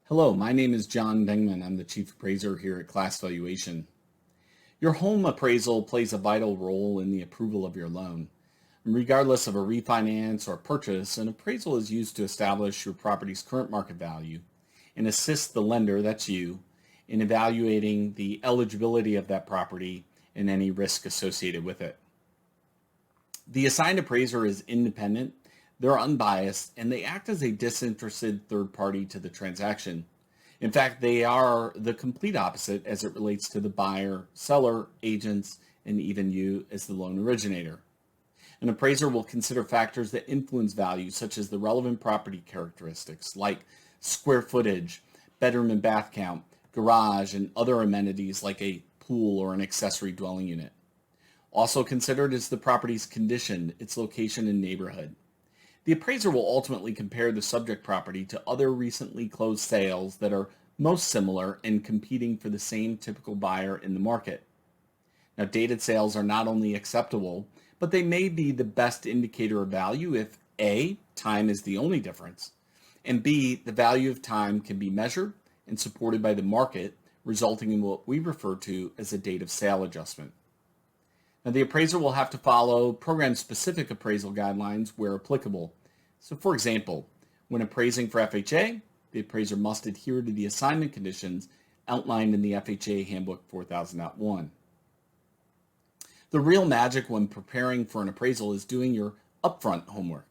Hello, my name is John Dingeman. I'm the Chief Appraiser here at Class Valuation. Your home appraisal plays a vital role in the approval of your loan. Regardless of a refinance or purchase, an appraisal is used to establish your property's current market value and assist the lender, that's you, in evaluating the eligibility of that property and any risk associated with it. The assigned appraiser is independent, they're unbiased, and they act as a disinterested third party to the transaction. In fact, they are the complete opposite as it relates to the buyer, seller, agents, and even you as the loan originator. An appraiser will consider factors that influence value, such as the relevant property characteristics like square footage, bedroom and bath count, garage, and other amenities like a pool or an accessory dwelling unit. Also considered is the property's condition, its location, and neighborhood. The appraiser will ultimately compare the subject property to other recently closed sales that are most similar and competing for the same typical buyer in the market. Now, dated sales are not only acceptable, but they may be the best indicator of value if A, time is the only difference, and B, the value of time can be measured and supported by the market, resulting in what we refer to as a date of sale adjustment. Now, the appraiser will have to follow program-specific appraisal guidelines where applicable. So, for example, when appraising for FHA, the appraiser must adhere to the assignment conditions outlined in the FHA Handbook 4000.1. The real magic when preparing for an appraisal is doing your upfront homework.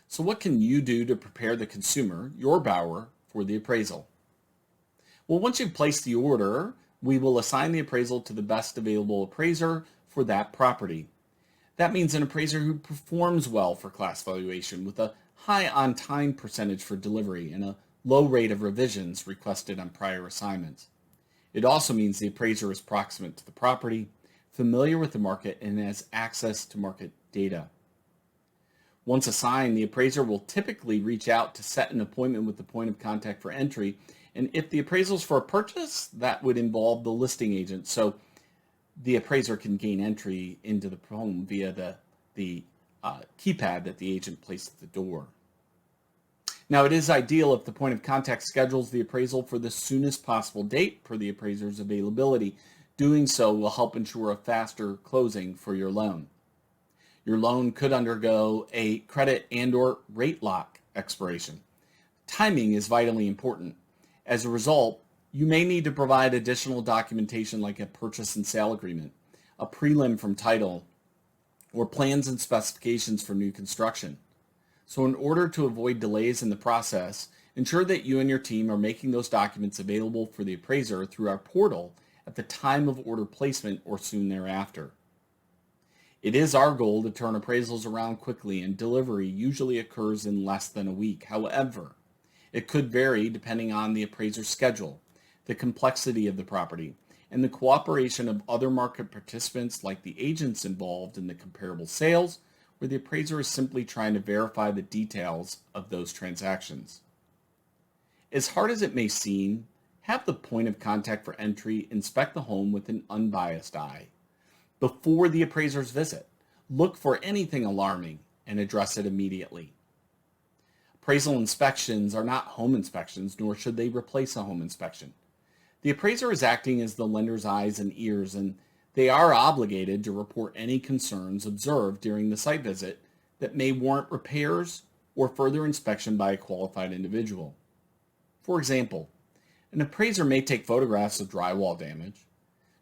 So what can you do to prepare the consumer, your borrower, for the appraisal? Well, once you've placed the order, we will assign the appraisal to the best available appraiser for that property. That means an appraiser who performs well for class valuation with a high on-time percentage for delivery and a low rate of revisions requested on prior assignments. It also means the appraiser is proximate to the property, familiar with the market, and has access to market data. Once assigned, the appraiser will typically reach out to set an appointment with the point of contact for entry, and if the appraisal is for a purchase, that would involve the listing agent, so the appraiser can gain entry into the home via the keypad that the agent placed at the door. Now, it is ideal if the point of contact schedules the appraisal for the soonest possible date per the appraiser's availability. Doing so will help ensure a faster closing for your loan. Your loan could undergo a credit and/or rate lock expiration. Timing is vitally important. As a result, you may need to provide additional documentation like a purchase and sale agreement, a prelim from title, or plans and specifications for new construction. So in order to avoid delays in the process, ensure that you and your team are making those documents available for the appraiser through our portal at the time of order placement or soon thereafter. It is our goal to turn appraisals around quickly, and delivery usually occurs in less than a week. However, it could vary depending on the appraiser's schedule, the complexity of the property, and the cooperation of other market participants like the agents involved in the comparable sales, where the appraiser is simply trying to verify the details of those transactions. As hard as it may seem, have the point of contact for entry inspect the home with an unbiased eye. Before the appraiser's visit, look for anything alarming and address it immediately. Appraisal inspections are not home inspections, nor should they replace a home inspection. The appraiser is acting as the lender's eyes and ears, and they are obligated to report any concerns observed during the site visit that may warrant repairs or further inspection by a qualified individual. For example, an appraiser may take photographs of drywall damage,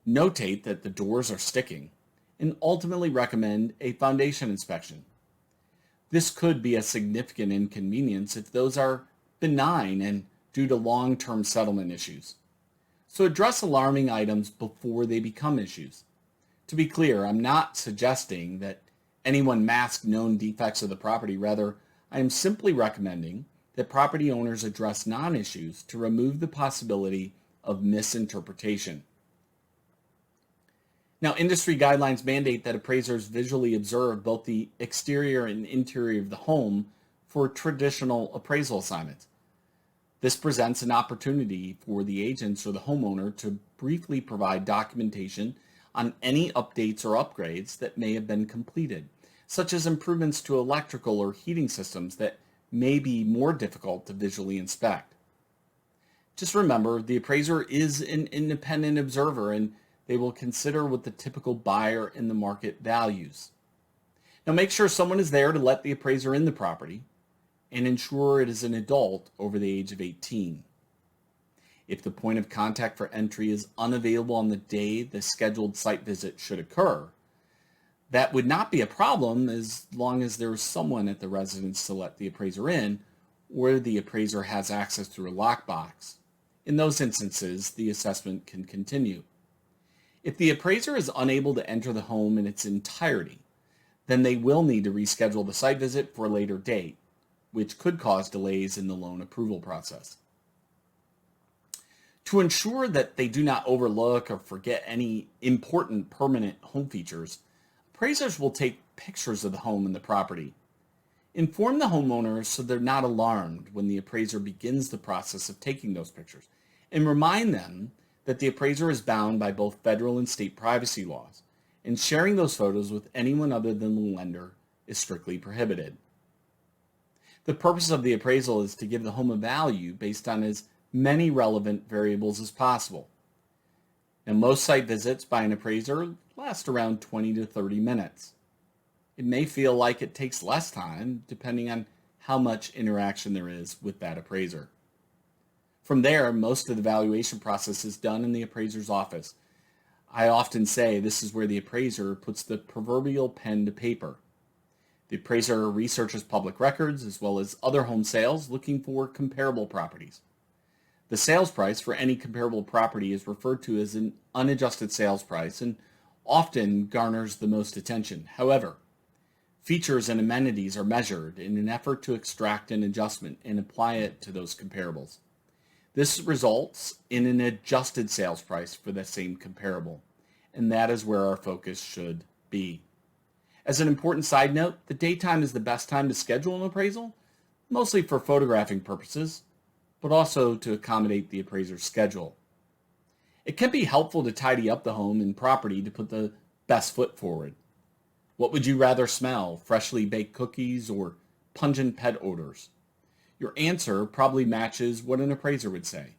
notate that the doors are sticking, and ultimately recommend a foundation inspection. This could be a significant inconvenience if those are benign and due to long-term settlement issues. So address alarming items before they become issues. To be clear, I'm not suggesting that anyone mask known defects of the property. Rather, I am simply recommending that property owners address non-issues to remove the possibility of misinterpretation. Now, industry guidelines mandate that appraisers visually observe both the exterior and interior of the home for traditional appraisal assignments. This presents an opportunity for the agents or the homeowner to briefly provide documentation on any updates or upgrades that may have been completed, such as improvements to electrical or heating systems that may be more difficult to visually inspect. Just remember, the appraiser is an independent observer and they will consider what the typical buyer in the market values. Now make sure someone is there to let the appraiser in the property and ensure it is an adult over the age of 18. If the point of contact for entry is unavailable on the day the scheduled site visit should occur, that would not be a problem as long as there is someone at the residence to let the appraiser in, or the appraiser has access through a lockbox. In those instances, the assessment can continue. If the appraiser is unable to enter the home in its entirety, then they will need to reschedule the site visit for a later date, which could cause delays in the loan approval process. To ensure that they do not overlook or forget any important permanent home features, appraisers will take pictures of the home and the property. Inform the homeowner so they're not alarmed when the appraiser begins the process of taking those pictures, and remind them that the appraiser is bound by both federal and state privacy laws, and sharing those photos with anyone other than the lender is strictly prohibited. The purpose of the appraisal is to give the home a value based on as many relevant variables as possible. Now, most site visits by an appraiser last around 20 to 30 minutes. It may feel like it takes less time depending on how much interaction there is with that appraiser. From there, most of the valuation process is done in the appraiser's office. I often say this is where the appraiser puts the proverbial pen to paper. The appraiser researches public records as well as other home sales looking for comparable properties. The sales price for any comparable property is referred to as an unadjusted sales price and often garners the most attention. However, features and amenities are measured in an effort to extract an adjustment and apply it to those comparables. This results in an adjusted sales price for the same comparable, and that is where our focus should be. As an important side note, the daytime is the best time to schedule an appraisal, mostly for photographing purposes, but also to accommodate the appraiser's schedule. It can be helpful to tidy up the home and property to put the best foot forward. What would you rather smell, freshly baked cookies or pungent pet odors? Your answer probably matches what an appraiser would say.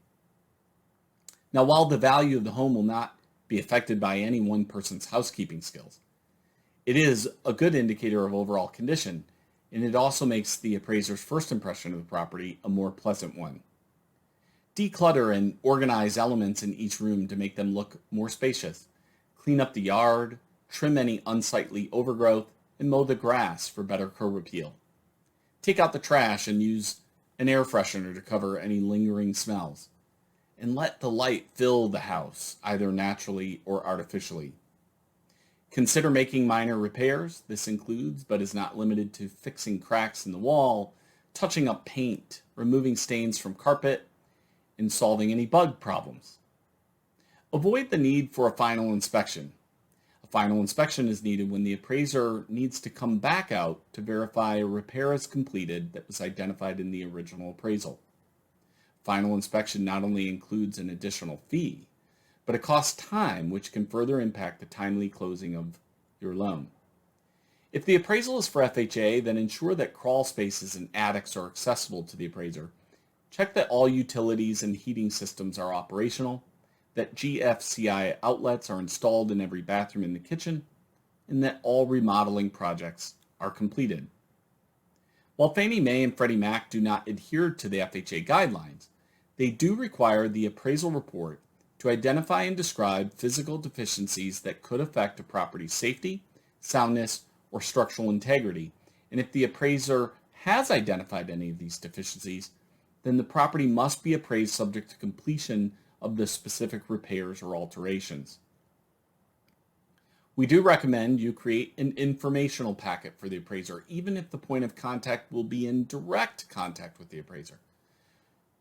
Now, while the value of the home will not be affected by any one person's housekeeping skills, it is a good indicator of overall condition, and it also makes the appraiser's first impression of the property a more pleasant one. Declutter and organize elements in each room to make them look more spacious. Clean up the yard, trim any unsightly overgrowth, and mow the grass for better curb appeal. Take out the trash and use an air freshener to cover any lingering smells. And let the light fill the house, either naturally or artificially. Consider making minor repairs. This includes, but is not limited to, fixing cracks in the wall, touching up paint, removing stains from carpet, and solving any bug problems. Avoid the need for a final inspection. A final inspection is needed when the appraiser needs to come back out to verify a repair is completed that was identified in the original appraisal. Final inspection not only includes an additional fee, but it costs time, which can further impact the timely closing of your loan. If the appraisal is for FHA, then ensure that crawl spaces and attics are accessible to the appraiser. Check that all utilities and heating systems are operational, that GFCI outlets are installed in every bathroom in the kitchen, and that all remodeling projects are completed. While Fannie Mae and Freddie Mac do not adhere to the FHA guidelines, they do require the appraisal report to identify and describe physical deficiencies that could affect a property's safety, soundness, or structural integrity. And if the appraiser has identified any of these deficiencies, then the property must be appraised subject to completion of the specific repairs or alterations. We do recommend you create an informational packet for the appraiser, even if the point of contact will be in direct contact with the appraiser.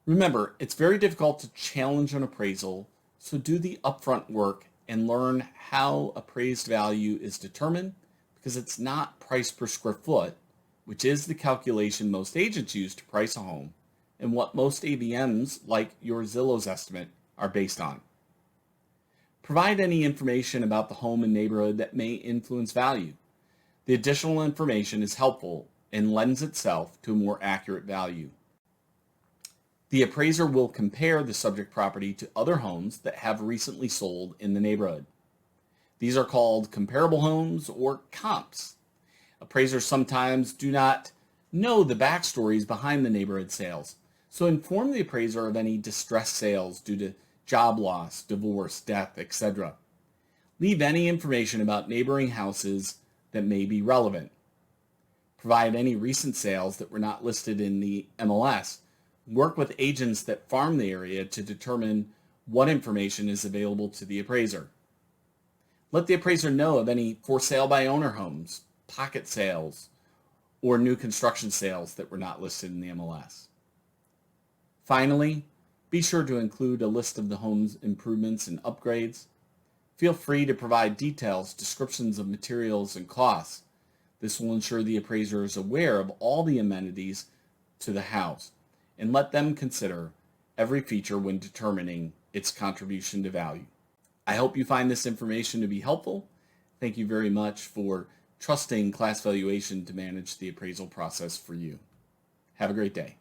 Remember, it's very difficult to challenge an appraisal, so do the upfront work and learn how appraised value is determined, because it's not price per square foot, which is the calculation most agents use to price a home, and what most AVMs, like your Zillow's estimate, are based on. Provide any information about the home and neighborhood that may influence value. The additional information is helpful and lends itself to a more accurate value. The appraiser will compare the subject property to other homes that have recently sold in the neighborhood. These are called comparable homes or comps. Appraisers sometimes do not know the backstories behind the neighborhood sales, so inform the appraiser of any distressed sales due to job loss, divorce, death, etc. Leave any information about neighboring houses that may be relevant. Provide any recent sales that were not listed in the MLS. Work with agents that farm the area to determine what information is available to the appraiser. Let the appraiser know of any for sale by owner homes, pocket sales, or new construction sales that were not listed in the MLS. Finally, be sure to include a list of the home's improvements and upgrades. Feel free to provide details, descriptions of materials, and costs. This will ensure the appraiser is aware of all the amenities to the house and let them consider every feature when determining its contribution to value. I hope you find this information to be helpful. Thank you very much for trusting Class Valuation to manage the appraisal process for you. Have a great day.